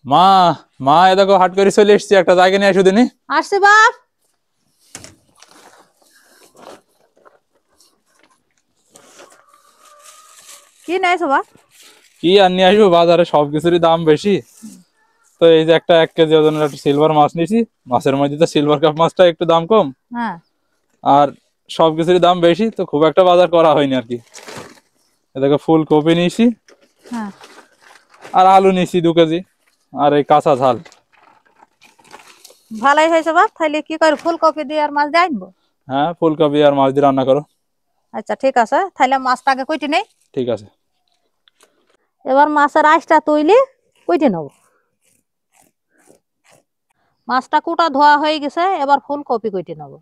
মা মা এ দেখো হাট করে চলে এসেছি, একটা জায়গা নিয়ে আসো দিনি। আসছি বাপ। কি নেছো বাপ? কি আর নিয়ে আসবো, বাজারে সবকিছুরই দাম বেশি। তো এই যে একটা 1 কেজি ওজনের একটা সিলভার মাছ নিয়েছি। মাছের মধ্যে তো সিলভার কাপ মাছটা একটু দাম কম, হ্যাঁ আর সবকিছুরই দাম বেশি, তো খুব একটা বাজার করা হয়নি আর কি। এ দেখো ফুলকপি নিয়েছি, হ্যাঁ, আর আলু নিয়েছি 2 কেজি, আর এই কাঁচা ঝাল। ভালোই হয়েছে বাপ। তাহলে কি করে, ফুলকপি দিয়ে আর মাছ দিয়ে আনবো? হ্যাঁ, ফুলকপি আর মাছ দিয়ে রান্না করো। আচ্ছা ঠিক আছে, তাহলে মাছটাকে কুইটি নেই। ঠিক আছে। এবার মাছের আঁশটা তুইলি কুইটি নেব। মাছটা কুটা ধোয়া হয়ে গেছে, এবার ফুলকপি কুইটি নেব।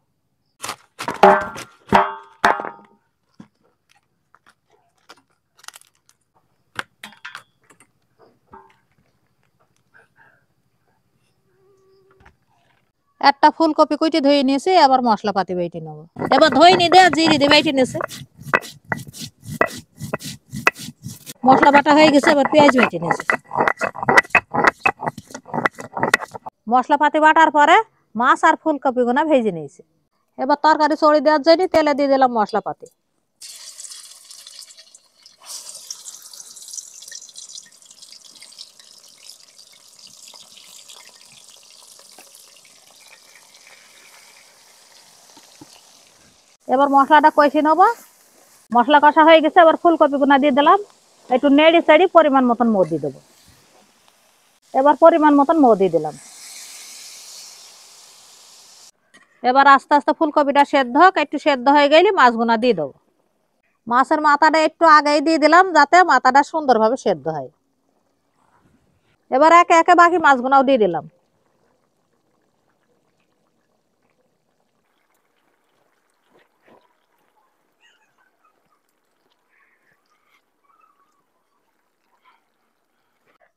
একটা ফুলকপি কুইটি ধুয়ে নিয়েছি, এবার মশলাপাতি বেটে নেবো। এবার ধুয়ে নি দে, জিরি দিয়ে বেটে নিয়েছে। মশলা বাটা হয়ে গেছে, এবার পেঁয়াজ বেটে নিয়েছে। মশলাপাতি বাটার পরে মাছ আর ফুলকপি গুনা ভেজে নিয়েছে। এবার তরকারি ছড়ি দেওয়ার জন্য তেলে দিয়ে দিলাম মশলাপাতি। এবার মশলাটা কষে নেবো। মশলা কষা হয়ে গেছে, এবার ফুলকপি গুনা দিয়ে দিলাম। একটু নেড়ে চেড়ে পরিমাণ মতন মো দিয়ে দেবো। এবার পরিমাণ মতন মো দিয়ে দিলাম। এবার আস্তে আস্তে ফুলকপিটা সেদ্ধ হোক, একটু সেদ্ধ হয়ে গেলে মাছগুনা দিয়ে দেবো। মাছের মাথাটা একটু আগেই দিয়ে দিলাম, যাতে মাথাটা সুন্দরভাবে সেদ্ধ হয়। এবার একে একে বাকি মাছগুনাও দিয়ে দিলাম।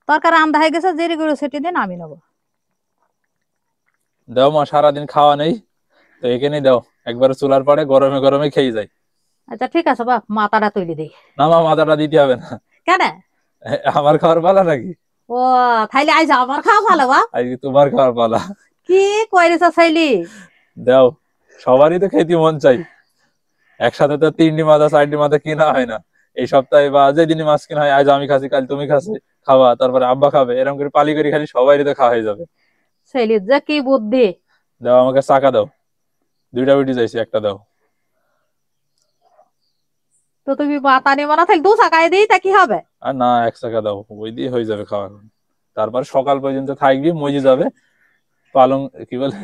তরকারি রান্না হয়ে গেছে, জিরে গুঁড়ো ছিটি দিয়ে নামিয়ে নেবো। দাও মা, সারাদিন খাওয়া নেই তো এখানে দাও, একবার চুলার পরে গরমে গরমে খেয়ে যাই। আচ্ছা ঠিক আছে বাপ, মাথাটা তুলে দিই। না মা, মাথাটা দিতে হবে না। কেন? আমার খাওয়ার পালা নাকি? ও, তাইলে আজ আমার খাওয়া ভালো বাপ। আজকে তোমার খাওয়ার পালা। কি করেছ ছেলে? দাও, সবারই তো খেতে মন চাই। একসাথে তো 3টি মাথা 4টি মাথা কিনা হয় না। এই সপ্তাহে বা যেদিনই মাছ কিনা হয়, আজ আমি খাচ্ছি কাল তুমি খাচ্ছি, খাওয়া, তারপরে আব্বা খাবে, এরকম করে পালি করে খালি সবারই তো খাওয়া হয়ে যাবে। ছেলের যে কি বুদ্ধি! দাও আমাকে চাকা দাও, 2টা রুটি চাইছি, একটা দাও। তো তুমি মাথা নিবা না, তাহলে দু চাকায় দিই, তা কি হবে? আর না, 1 চাকা দাও, ওই দিয়ে হয়ে যাবে খাওয়া। তারপর সকাল পর্যন্ত থাকবি, মজে যাবে। পালং, কি বলে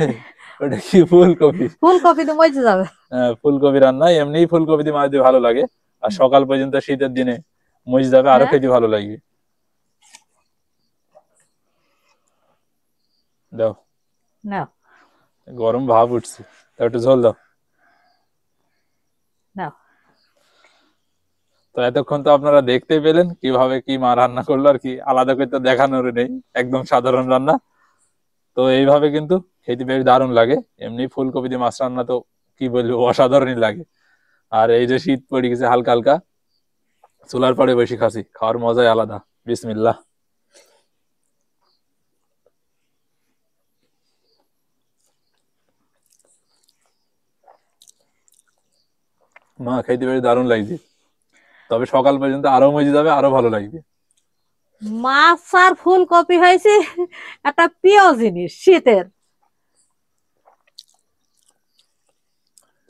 ওটা, কি, ফুলকপি। ফুলকপি তো মজে যাবে। হ্যাঁ, ফুলকপি রান্না এমনি ফুলকপি দিয়ে মাছ দিয়ে ভালো লাগে। আর সকাল পর্যন্ত শীতের দিনে মজে যাবে, আরো হ্যাঁ, খেতে ভালো লাগবে। দাও, নাও গরম ভাব উঠছে, তাও একটু ঝোল দাও। নাও। তো এতক্ষণ তো আপনারা দেখতেই পেলেন কিভাবে কি মা রান্না করলো, আর কি আলাদা করে তো দেখানোর নেই, একদম সাধারণ রান্না। তো এইভাবে কিন্তু খেতে বেশ দারুণ লাগে। এমনি ফুলকপি দিয়ে মাছ রান্না তো কি বলবো, অসাধারণই লাগে। আর এই যে শীত পড়ে গেছে হালকা হালকা, চুলার পরে বেশি খাসি খাওয়ার মজাই আলাদা। বিসমিল্লাহ। মা, খেতে বেশ দারুণ লাগছে, তবে সকাল পর্যন্ত আরো মজে যাবে, আরো ভালো লাগবে। মাছ আর ফুলকপি হয়েছে একটা প্রিয় জিনিস শীতের।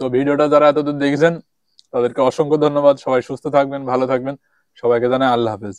তো ভিডিওটা যারা এতদূর দেখেছেন তাদেরকে অসংখ্য ধন্যবাদ। সবাই সুস্থ থাকবেন, ভালো থাকবেন। সবাইকে জানাই আল্লাহ হাফেজ।